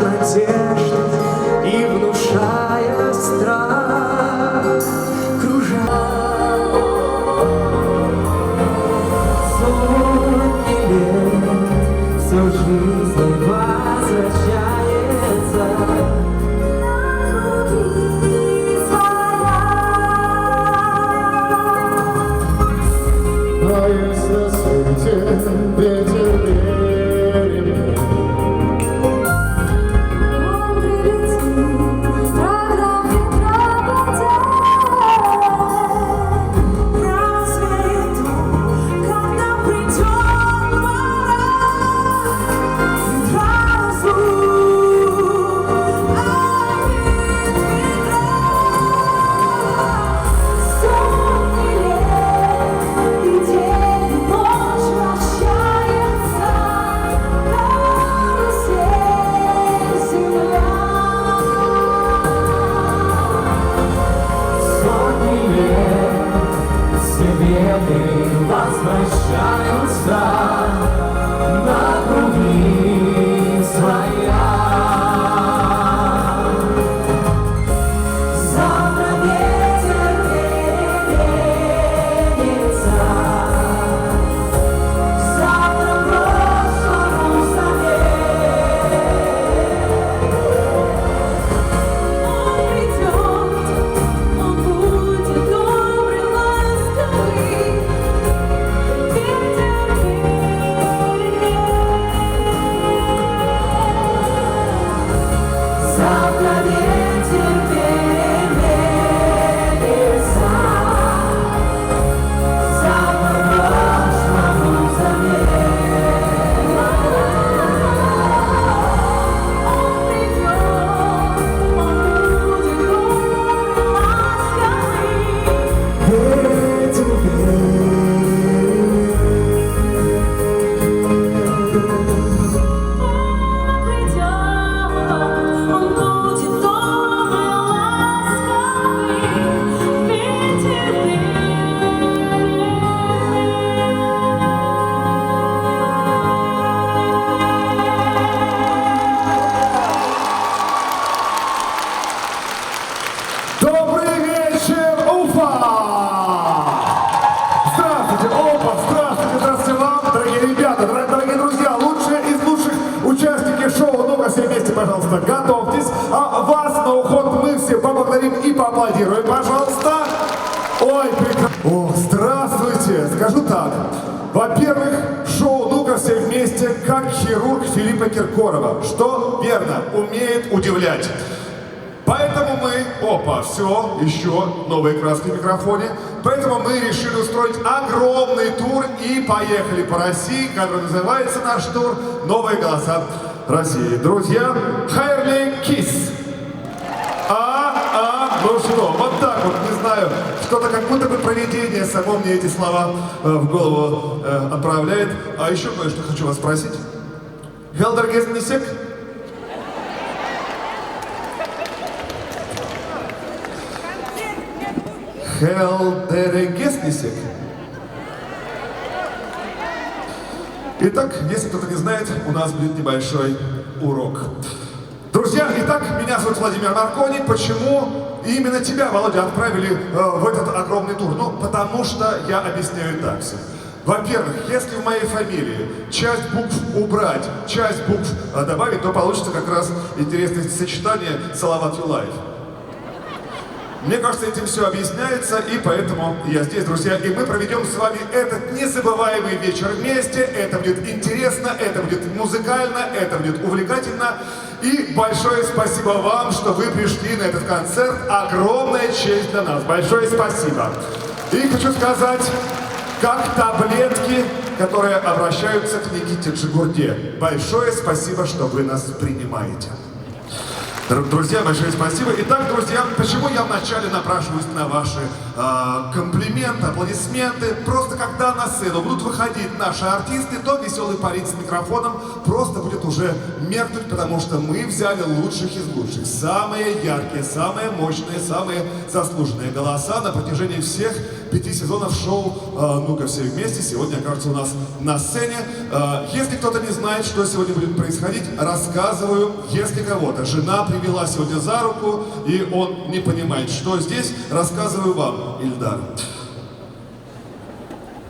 надежды и внушая страх, кружа сотни лет, все жизнь возвращается. А есть на свете ветер берега, Он прилетит, когда ветра потеет, рассвет, когда придет пора, ветра разлук, обид ветра. Сотни лет и день, и ночь вращается, карусель земля. Сотни лет все беды возвращаются на круги своя. Завтра ветер переменится, завтра прошлому заметь. Он придет, он будет добрый, ласковый, ветер перемен. Завтра ветер переменится, завтра прошлому заметь. Он придет, он будет добрый, ласковый. Он придет, он будет добрый, ласковый, ветер Добрый вечер, Уфа! Здравствуйте, Опа! Здравствуйте, здравствуйте вам, дорогие ребята, дорогие друзья, лучшие из лучших участники шоу. Ну-ка, все вместе, пожалуйста, готовьтесь. А вас на уход мы все поблагодарим и поаплодируем, пожалуйста. Ой, прекрасно. О, здравствуйте. Скажу так. Во-первых, шоу «Ну-ка, все вместе», как хирург Филиппа Киркорова, что верно, умеет удивлять. Поэтому мы, опа, все, еще новые краски в микрофоне. Поэтому мы решили устроить огромный тур и поехали по России, который называется наш тур «Новые голоса России». Друзья, Хайрли Кис. Ну что, вот так вот, не знаю, что-то как будто бы провидение само мне эти слова в голову отправляет. А еще кое-что хочу вас спросить. Хелдер Гезнисек? Хелдерегеснисек. Итак, если кто-то не знает, у нас будет небольшой урок. Друзья, итак, меня зовут Владимир Маркони. Почему именно тебя, Володя, отправили в этот огромный тур? Ну, потому что я объясняю так все. Во-первых, если в моей фамилии часть букв убрать, часть букв добавить, то получится как раз интересное сочетание Салават Юлаев. Мне кажется, этим все объясняется, и поэтому я здесь, друзья. И мы проведем с вами этот незабываемый вечер вместе. Это будет интересно, это будет музыкально, это будет увлекательно. И большое спасибо вам, что вы пришли на этот концерт. Огромная честь для нас. Большое спасибо. И хочу сказать, как таблетки, которые обращаются к Никите Джигурде. Большое спасибо, что вы нас принимаете. Друзья, большое спасибо. Итак, друзья, почему я вначале напрашиваюсь на ваши комплименты, аплодисменты? Просто когда на сцену будут выходить наши артисты, то веселый парень с микрофоном просто будет уже меркнуть, потому что мы взяли лучших из лучших. Самые яркие, самые мощные, самые заслуженные голоса на протяжении всех 5 сезонов шоу «Ну-ка все вместе» сегодня окажется у нас на сцене. Если кто-то не знает, что сегодня будет происходить, рассказываю. Если кого-то жена привела сегодня за руку, и он не понимает, что здесь, рассказываю вам, Ильдар.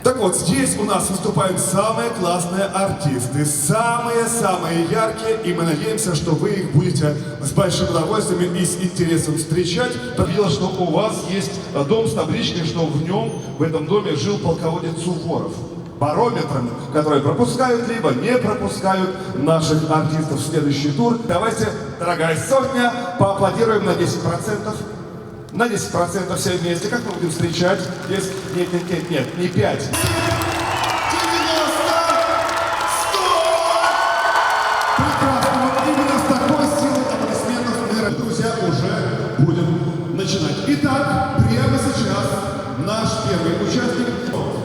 Так вот, здесь у нас выступают самые классные артисты, самые-самые яркие, и мы надеемся, что вы их будете с большим удовольствием и с интересом встречать. Видел, что у вас есть дом с табличкой, что в нем, в этом доме, жил полководец Суворов. Барометром, которые пропускают, либо не пропускают наших артистов в следующий тур. Давайте, дорогая сотня, поаплодируем на 10%. На 10% все вместе. Как мы будем встречать? Есть... Нет, не 5. 90, 100! Прекрасно. Вот именно с такой силой аплодисментов мы, друзья, уже будем начинать. Итак, прямо сейчас наш первый участник,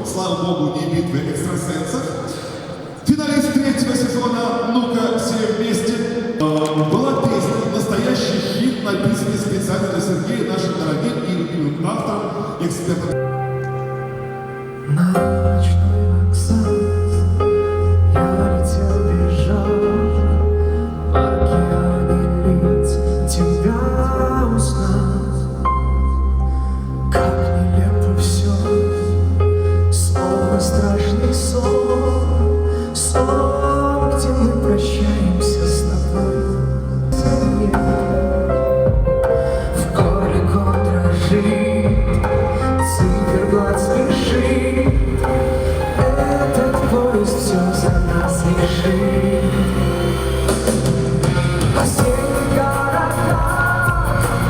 слава богу, не битвы экстрасенсов, финалист 3-го сезона «Ну-ка все вместе». Была песня «Настоящий хит», написанный специально для Сергея, нашим дорогим и любимым автором, экспертом. На ночной вокзал я летел, бежал, в океане лиц тебя узнал. Как нелепо все, словно страшный сон, сон, где мы прощаемся с тобой. В горе год дрожит, циферблат спешит, этот поезд все за нас решит. Осенний города,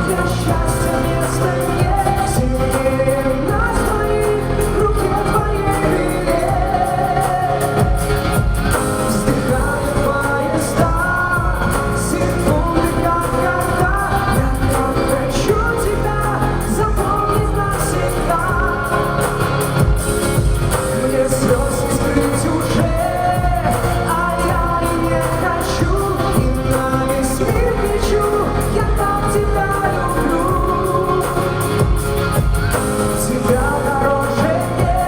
для счастья места нет, сильнее нас двоих, в руке твоей билет. Вздыхают поезда, секунды как года, я так хочу тебя запомнить навсегда. Мне слез не скрыть уже, а я и не хочу, и на весь мир кричу, я так тебя люблю. Тебя дороже нет,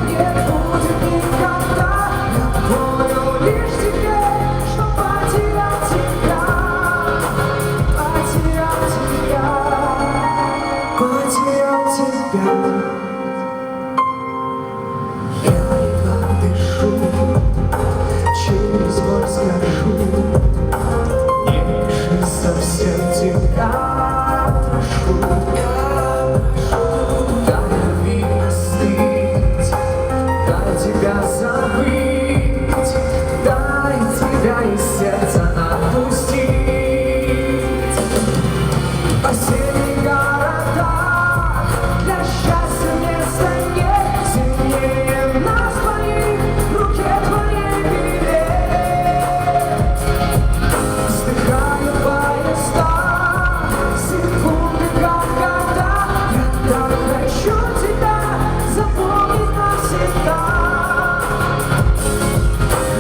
не будет никогда. Я понял лишь теперь, что потерял тебя, потерял тебя, потерял тебя. Я едва дышу, через боль скажу, не пиши совсем тебя прошу. Дай любви остыть, дай тебя забыть, дай тебя из сердца отпустить. Осенние города, для счастья места нет, сильнее нас двоих, в руке твоей билет. Вздыхают поезда, секунды как года, я так хочу тебя запомнить навсегда.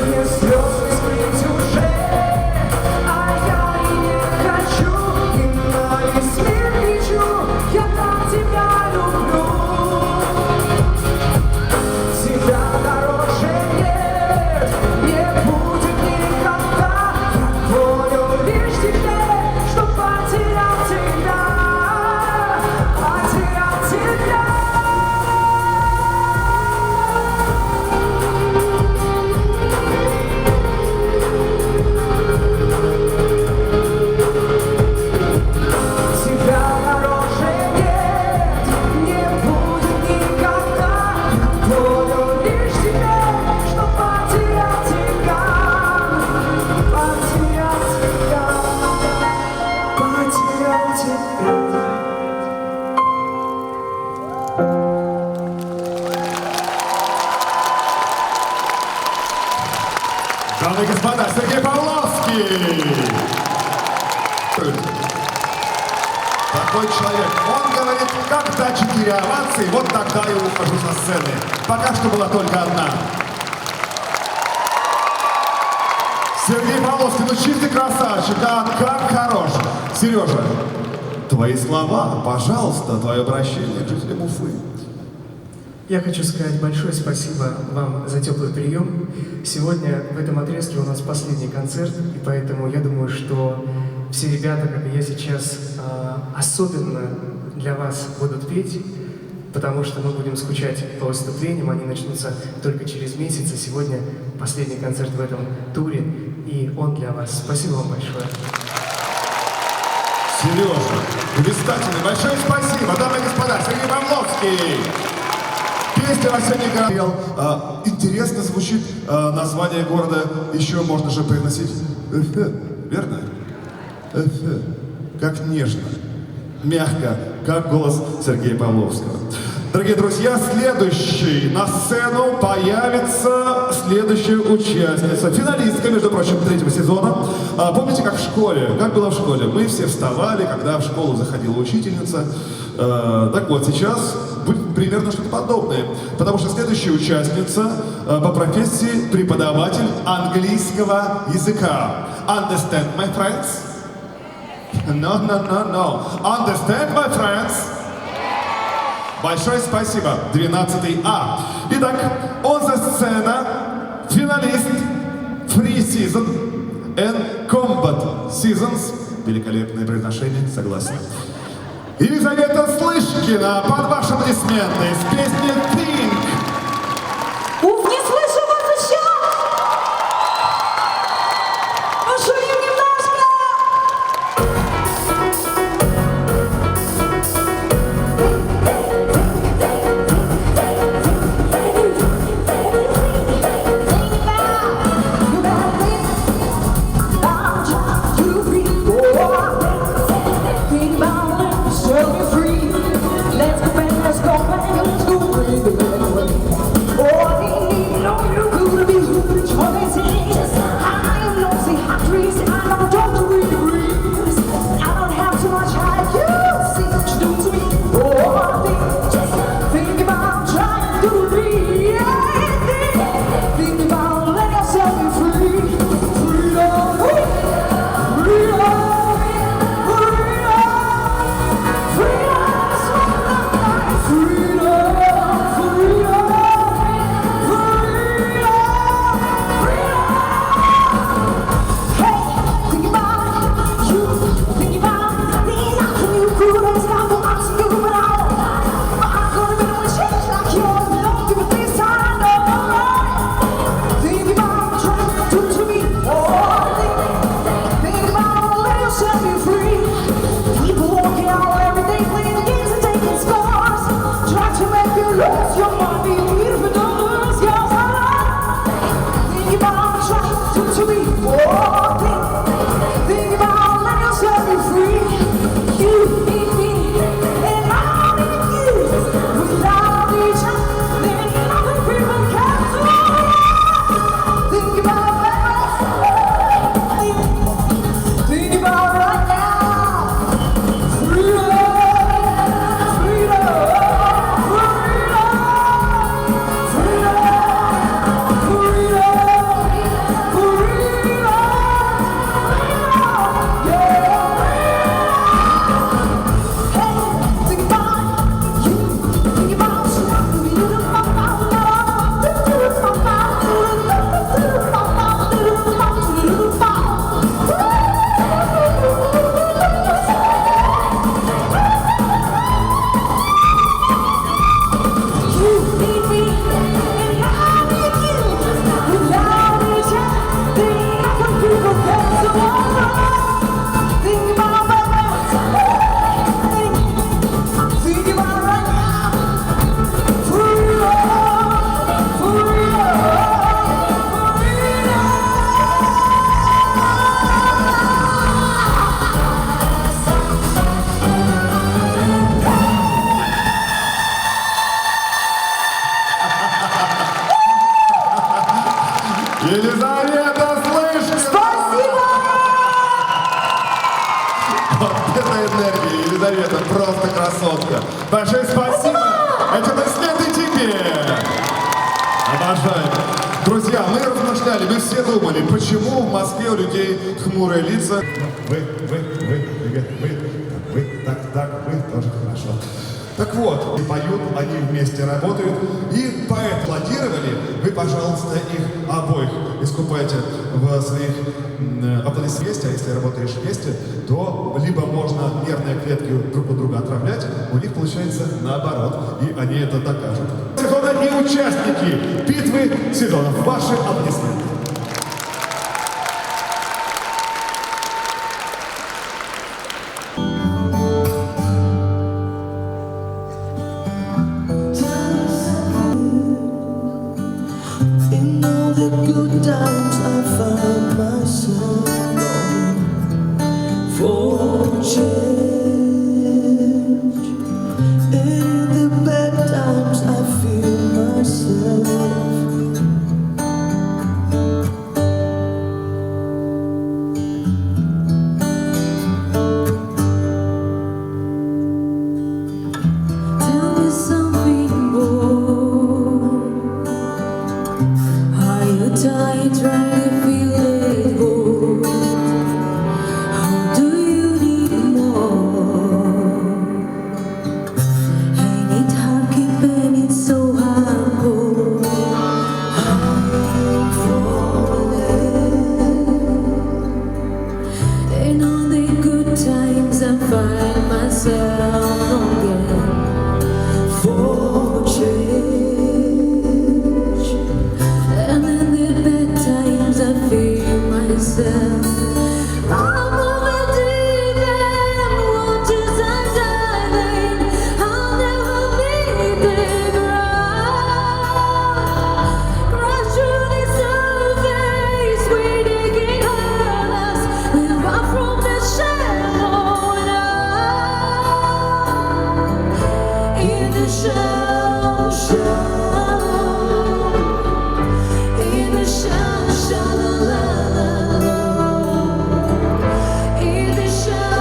Мне слез не скрыть уже, а я и не хочу, и на весь мир кричу, я так тебя люблю. Тебя дороже нет, не будет никогда. Я понял лишь теперь, что потерял тебя, потерял тебя. Тебя дороже нет, не будет никогда. Я понял лишь теперь, что потерял тебя, потерял тебя, потерял тебя. Дамы и господа, Сергей Павловский! аплодируют. Такой человек. Он говорит, когда 4 овации, вот тогда я ухожу со сцены. Пока что была только одна. Сергей Павловский, ну чистый красавчик, да, как хорош. Сережа, твои слова, пожалуйста, твое обращение к жителям Уфы. Я хочу сказать большое спасибо вам за теплый прием. Сегодня в этом отрезке у нас последний концерт, и поэтому я думаю, что все ребята, как и я сейчас, особенно для вас будут петь, потому что мы будем скучать по выступлениям, они начнутся только через месяц, и сегодня последний концерт в этом туре, и он для вас. Спасибо вам большое. Сережа, блистательный, большое спасибо, дамы и господа, Сергей Павловский. Песня «Осенний город». Интересно звучит название города, еще можно же произносить «Эфе», верно? «Эфе», как нежно, мягко, как голос Сергея Павловского. Дорогие друзья, следующий на сцену появится следующая участница, финалистка, между прочим, 3-го сезона. Помните, как в школе, как было в школе? Мы все вставали, когда в школу заходила учительница. Так вот, сейчас будет примерно что-то подобное, потому что следующая участница по профессии преподаватель английского языка. Understand, my friends? No. Understand, my friends? Большое спасибо, 12А. Итак, он за сцена, финалист Free Season and Combat Seasons. Великолепное произношение, согласен. Елизавета Слышкина, под ваши аплодисменты, с песней «Pink». Уф, не слышу вас еще! Пошумим немножко! Set me free. Let's go back to Вот это энергия, Елизавета, просто красотка. Большое спасибо. Это след и тебе. Обожаю. Друзья, мы размышляли, мы все думали, почему в Москве у людей хмурые лица. Вы, так, вы тоже хорошо. Так вот, и поют, они вместе работают, и поэт аплодировали, вы, пожалуйста, их обоих искупайте в своих аплодисментах, а если работаешь вместе, то либо можно нервные клетки друг у друга отравлять, у них получается наоборот, и они это докажут. Сезона и участники битвы сезонов. Ваши аплодисменты. In all the good times I found myself longing for change. In the bad times I feel myself. Tell me something more. Are you tired trying to feel it go? Or do you need more? Ain't it hard keeping it so hardcore? I'm falling. In all the good times I find myself longing for change. And in the bad times I feel myself. I'm over deep and waters are diving. I'll never leave the ground. Crash through the surface, we digging hurt us. We run from the shallow now. In the shallow, in the shallow, in the shallow,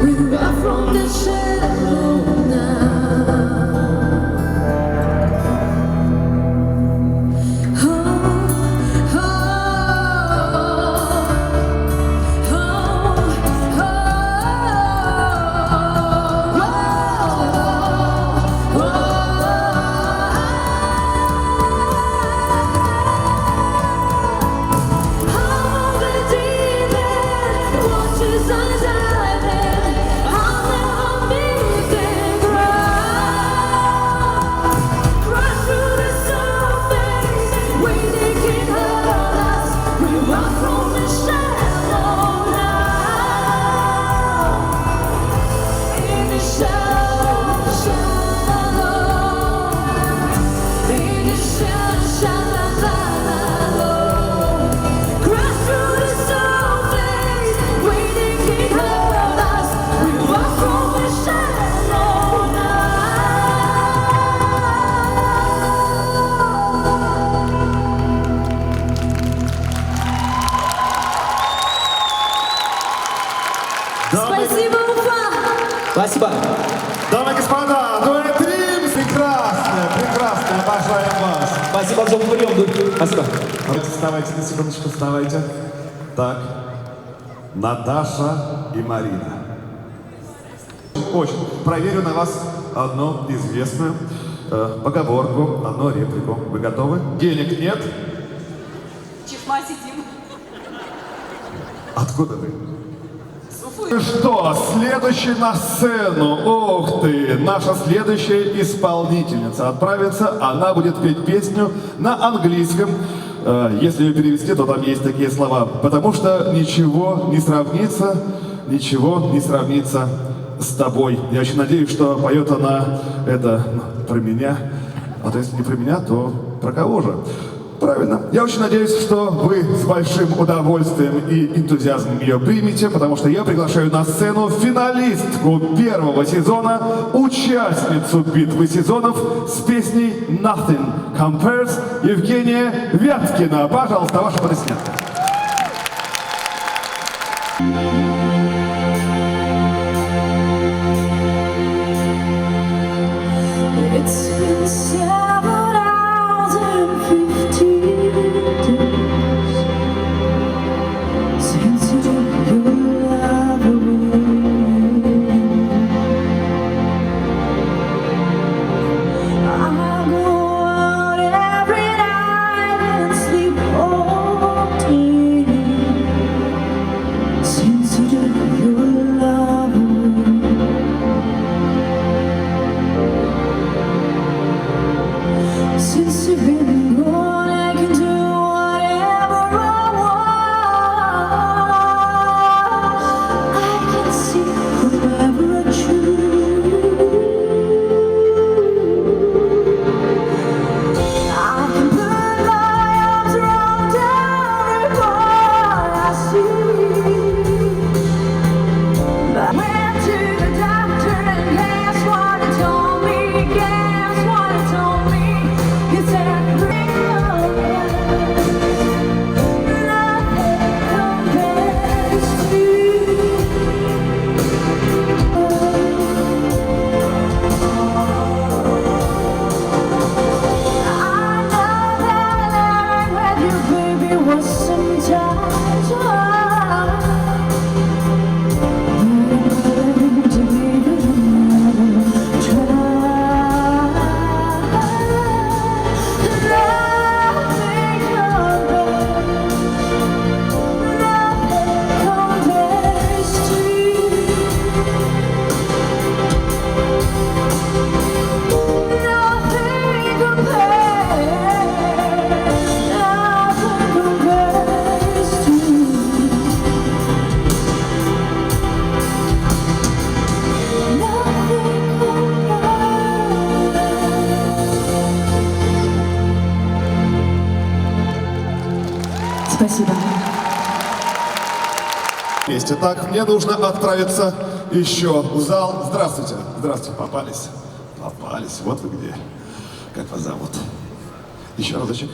we run from the shallow now. Oh, oh, Спасибо, Уфа! Спасибо. Дамы и господа, дуэт Римс, прекрасная, прекрасная, обожаем вас. Спасибо за прием. Спасибо. Вставайте на секундочку, вставайте. Так, Наташа и Марина. Очень. Проверю на вас одну известную поговорку, одну реплику. Вы готовы? Денег нет. Чехма сидим. Откуда вы? Ну что, следующий на сцену, ух ты, наша следующая исполнительница отправится, она будет петь песню на английском, если ее перевести, то там есть такие слова, потому что ничего не сравнится с тобой. Я очень надеюсь, что поет она это про меня, а то если не про меня, то про кого же? Правильно. Я очень надеюсь, что вы с большим удовольствием и энтузиазмом ее примете, потому что я приглашаю на сцену финалистку первого сезона, участницу битвы сезонов с песней Nothing Compares Евгения Вяткина. Пожалуйста, ваши аплодисменты. It's been 7,050 days since you took your love away. I go out every night and sleep all day since you took your love away. Since you've been gone, I can do whatever I want. I can see whoever I choose. I can put my arms around everyone I see. But I went to the doctor and guess what he told me? Guess what he told me? He said, bring on, nothing compares to you. I know that living with you, baby, was sometimes hard. But to leave it another try. Спасибо. Вместе. Так, мне нужно отправиться еще в зал. Здравствуйте. Здравствуйте. Попались. Попались. Вот вы где. Как вас зовут? Еще разочек.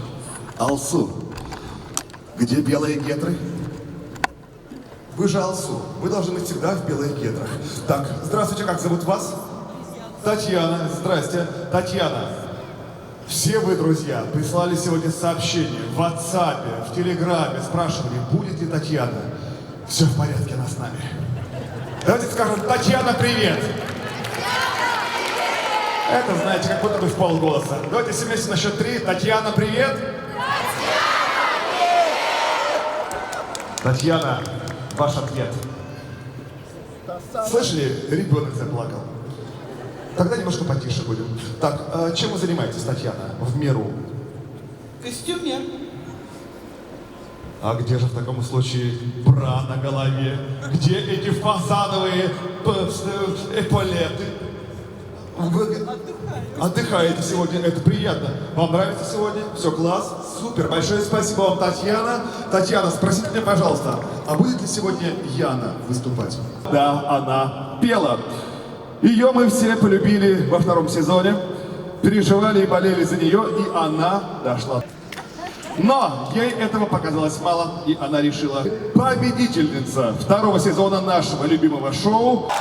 Алсу. Где белые гетры? Вы же Алсу. Вы должны быть всегда в белых гетрах. Так, здравствуйте. Как зовут вас? Татьяна. Здрасте. Татьяна. Все вы, друзья, прислали сегодня сообщение в WhatsApp, в Телеграме, спрашивали, будет ли Татьяна. Все в порядке, она с нами. Давайте скажем: Татьяна, привет! Это, знаете, как будто бы в полголоса. Давайте все вместе на счет 3. Татьяна, привет! Татьяна, ваш ответ. Слышали? Ребенок заплакал. Тогда немножко потише будем. Так, чем вы занимаетесь, Татьяна, в миру? Костюмер. А где же в таком случае бра на голове? Где эти фазановые эполеты? Вы отдыхаете сегодня, это приятно. Вам нравится сегодня? Все, класс, супер. Большое спасибо вам, Татьяна. Татьяна, спросите меня, пожалуйста, а будет ли сегодня Яна выступать? Да, она пела. Ее мы все полюбили во 2-м сезоне, переживали и болели за нее, и она дошла. Но ей этого показалось мало, и она решила: победительница 2-го сезона нашего любимого шоу.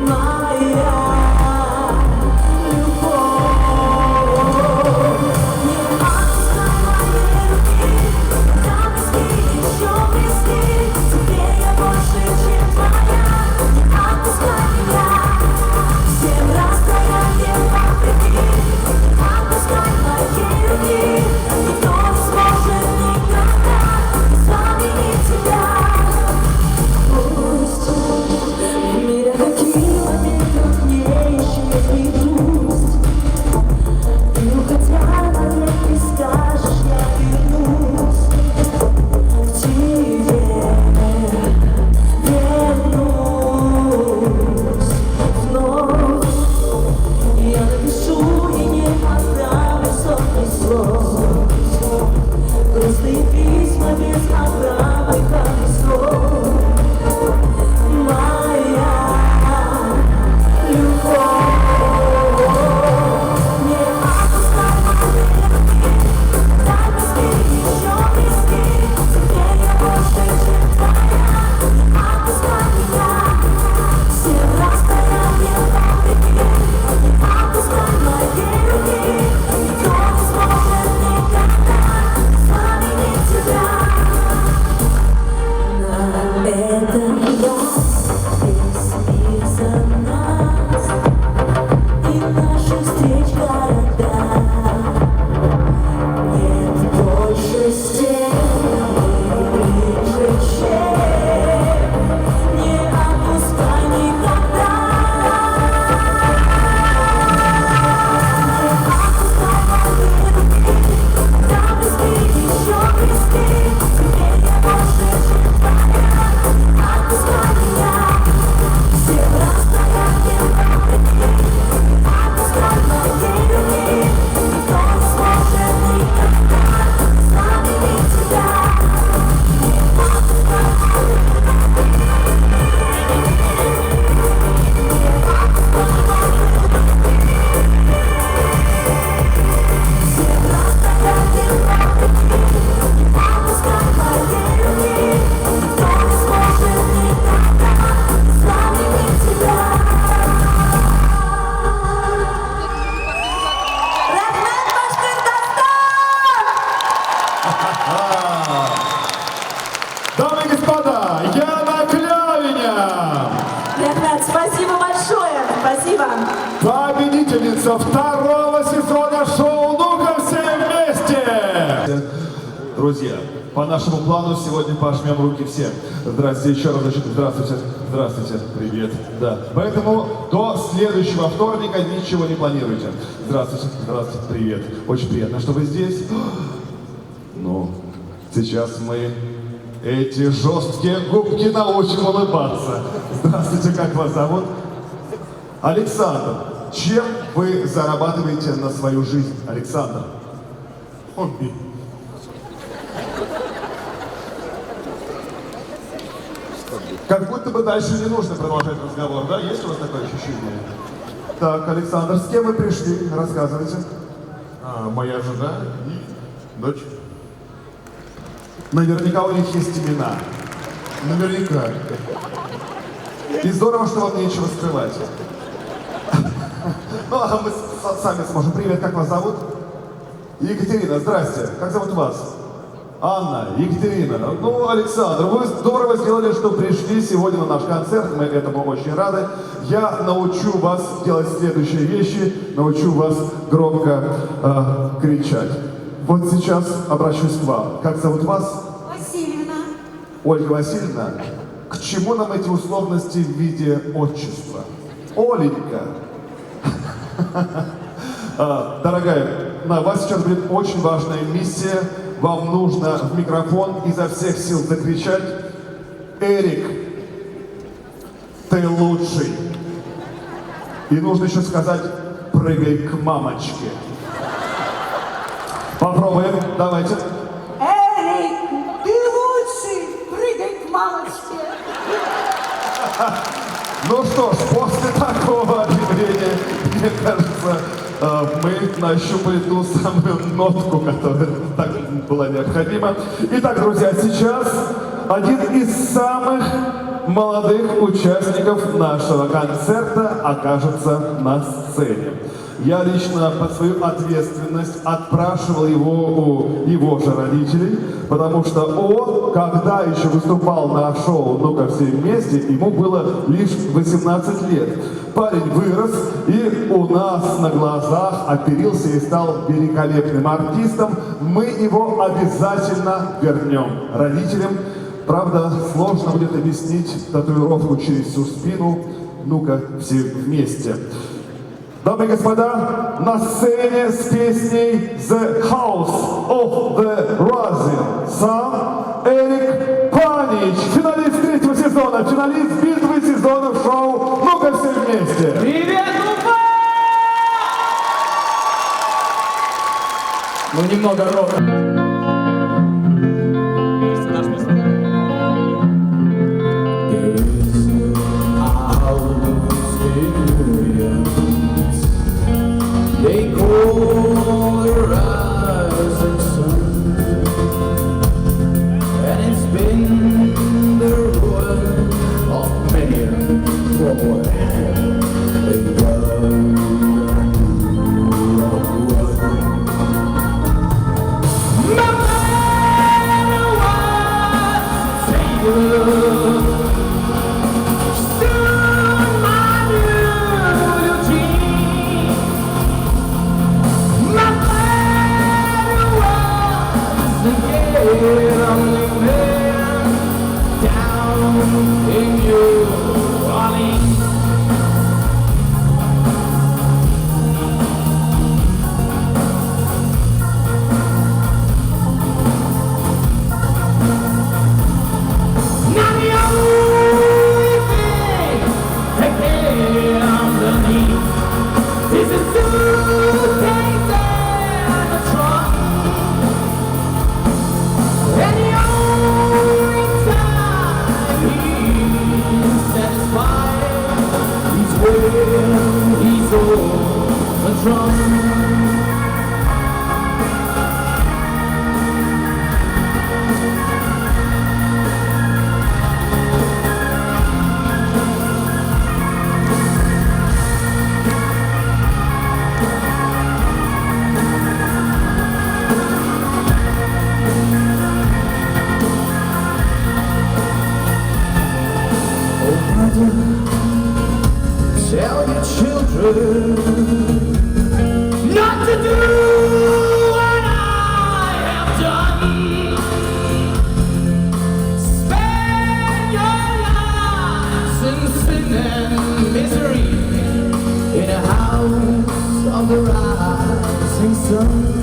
Моя любовь. Спасибо. Победительница второго сезона шоу «Ну-ка все вместе». Друзья, по нашему плану сегодня пожмем руки всем. Здравствуйте, еще разочек. Здравствуйте. Здравствуйте. Привет. Да. Поэтому до следующего вторника ничего не планируйте. Здравствуйте. Здравствуйте. Привет. Очень приятно, что вы здесь. Ну, сейчас мы эти жесткие губки научим улыбаться. Здравствуйте, как вас зовут? Александр. Чем вы зарабатываете на свою жизнь, Александр? Хобби. Как будто бы дальше не нужно продолжать разговор, да? Есть у вас такое ощущение? Так, Александр, с кем вы пришли? Рассказывайте. Моя жена и дочь. Наверняка у них есть имена. Наверняка. И здорово, что вам нечего скрывать. Ну, а мы сами сможем. Привет, как вас зовут? Екатерина, здрасте. Как зовут вас? Анна, Екатерина. Ну, Александр, вы здорово сделали, что пришли сегодня на наш концерт. Мы этому очень рады. Я научу вас делать следующие вещи. Научу вас громко кричать. Вот сейчас обращусь к вам. Как зовут вас? Васильевна. Ольга Васильевна. К чему нам эти условности в виде отчества? Оленька. Дорогая, на вас сейчас будет очень важная миссия. Вам нужно в микрофон изо всех сил закричать: Эрик, ты лучший. И нужно еще сказать: прыгай к мамочке. Попробуем, давайте. Эрик, ты лучший. Прыгай к мамочке. Ну что ж, после такого объявления, мне кажется, мы нащупали ту самую нотку, которая так была необходима. Итак, друзья, сейчас один из самых молодых участников нашего концерта окажется на сцене. Я лично под свою ответственность отпрашивал его у его же родителей, потому что он, когда еще выступал на шоу «Ну-ка все вместе», ему было лишь 18 лет. Парень вырос и у нас на глазах оперился и стал великолепным артистом. Мы его обязательно вернем родителям. Правда, сложно будет объяснить татуировку через всю спину. Ну-ка все вместе. Дамы и господа, на сцене с песней «The House of the Rising Sun» Эрик Панич, финалист третьего сезона, финалист битвы сезонов шоу «Ну-ка все вместе». Привет, Уфа! Ну, немного рока. They call the rising sun, and it's been the ruin of many a boy. They run. No matter what they do, soon my new dream. No matter what, again I'm living down in New Orleans. Now the only thing that can underneath is a suitcase and a trunk. And the only time he rising sun.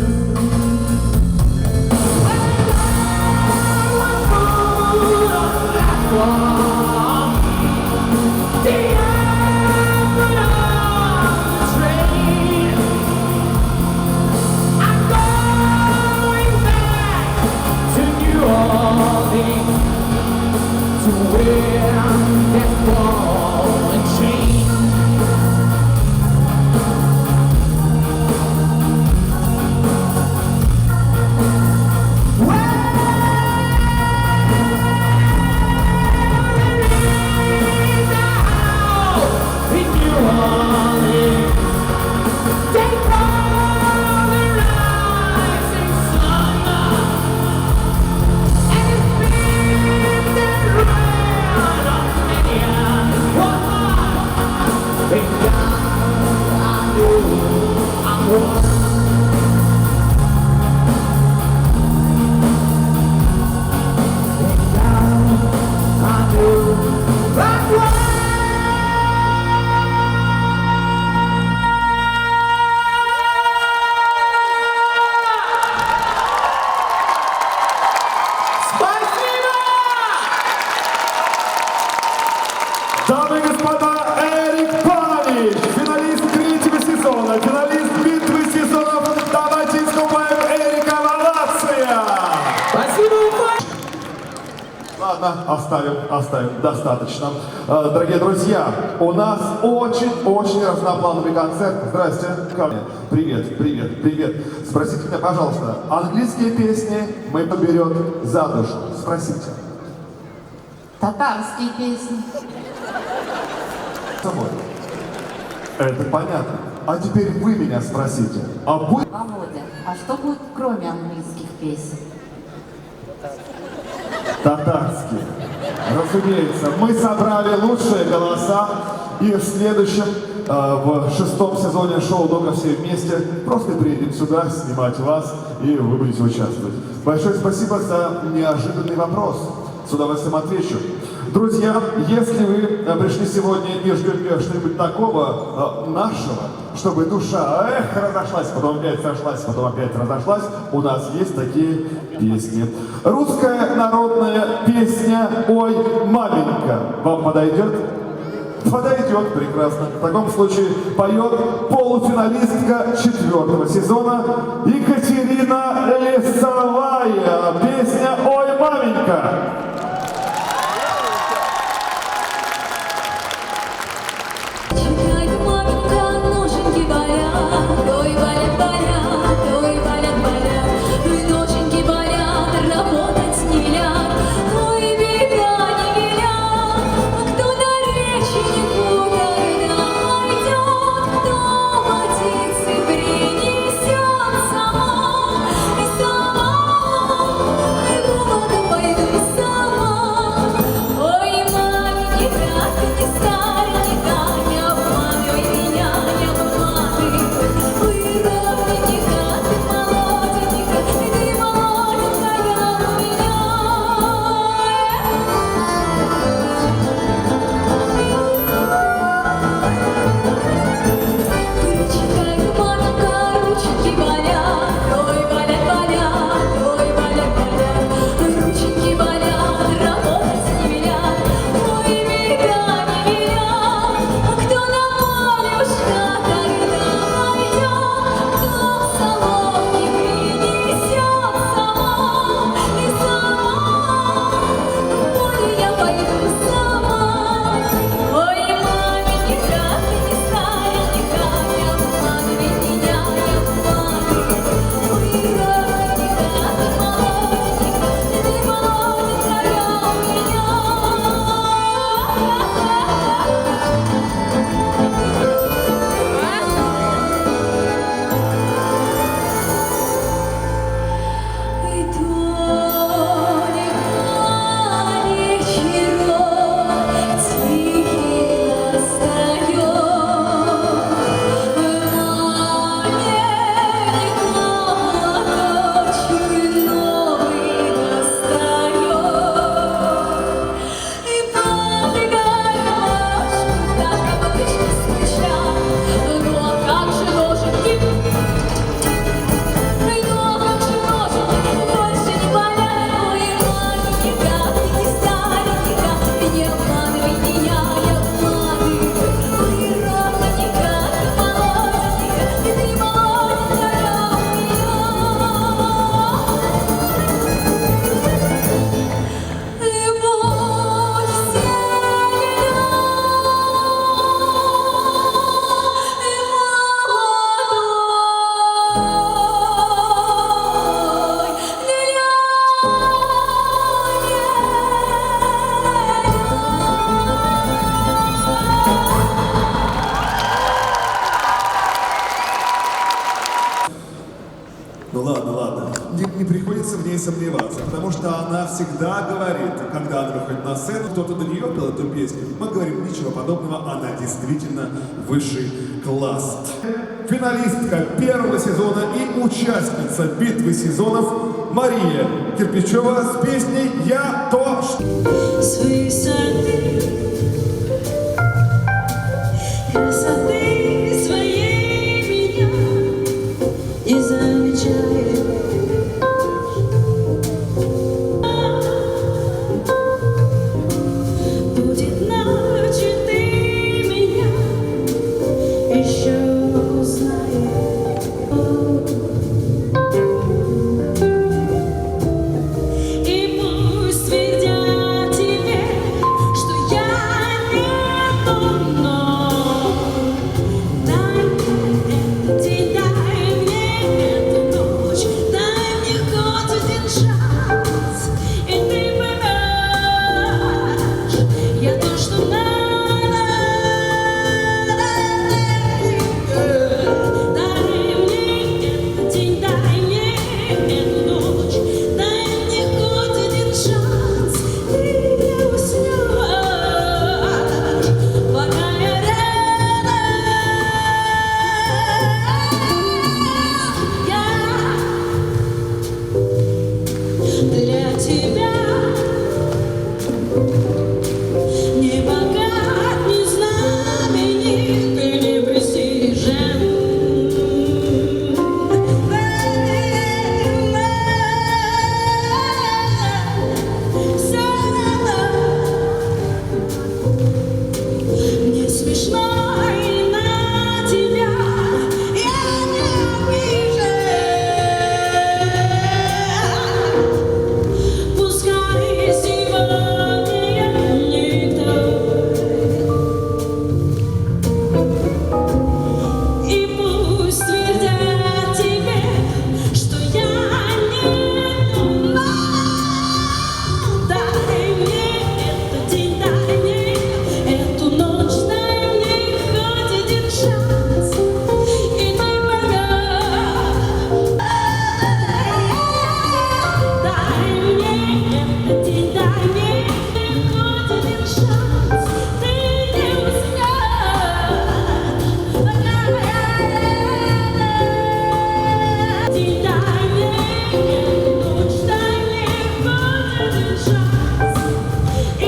Дамы и господа, Эрик Панич, финалист третьего сезона, финалист битвы сезонов. Давайте искупаем Эрика, овация! Спасибо, Уфа! Ладно, оставим, достаточно. Дорогие друзья, у нас очень разноплановый концерт. Здрасте, ко мне. Привет. Спросите меня, пожалуйста, английские песни мы поберет за душу. Спросите. Татарские песни. Это понятно. А теперь вы меня спросите. А вы... Володя, а что будет кроме английских песен? Татарские. Разумеется, мы собрали лучшие голоса. И в следующем, в 6-м сезоне шоу «Дока все вместе» просто приедем сюда снимать вас, и вы будете участвовать. Большое спасибо за неожиданный вопрос. С удовольствием отвечу. Друзья, если вы пришли сегодня и ждете что-нибудь такого нашего, чтобы душа разошлась, потом опять сошлась, потом опять разошлась, у нас есть такие песни. Русская народная песня «Ой, маменька» вам подойдет? Подойдет, прекрасно. В таком случае поет полуфиналистка 4-го сезона Екатерина Лесовая. Песня «Ой, маменька». Читай, маменька, ноженьки болят, ой, болят, ой, болят, ой, ноженьки болят, работать не ляг, ой, беда не велят, а кто на реченьку тогда пойдет, кто водицы принесет сама, и в воду пойду сама. Ну ладно, ладно. Не приходится в ней сомневаться, потому что она всегда говорит, когда она выходит на сцену, кто-то до нее пел эту песню. Мы говорим, ничего подобного, она действительно высший класс. Финалистка первого сезона и участница битвы сезонов Мария Кирпичева с песней «Я то, что...» Свои сорты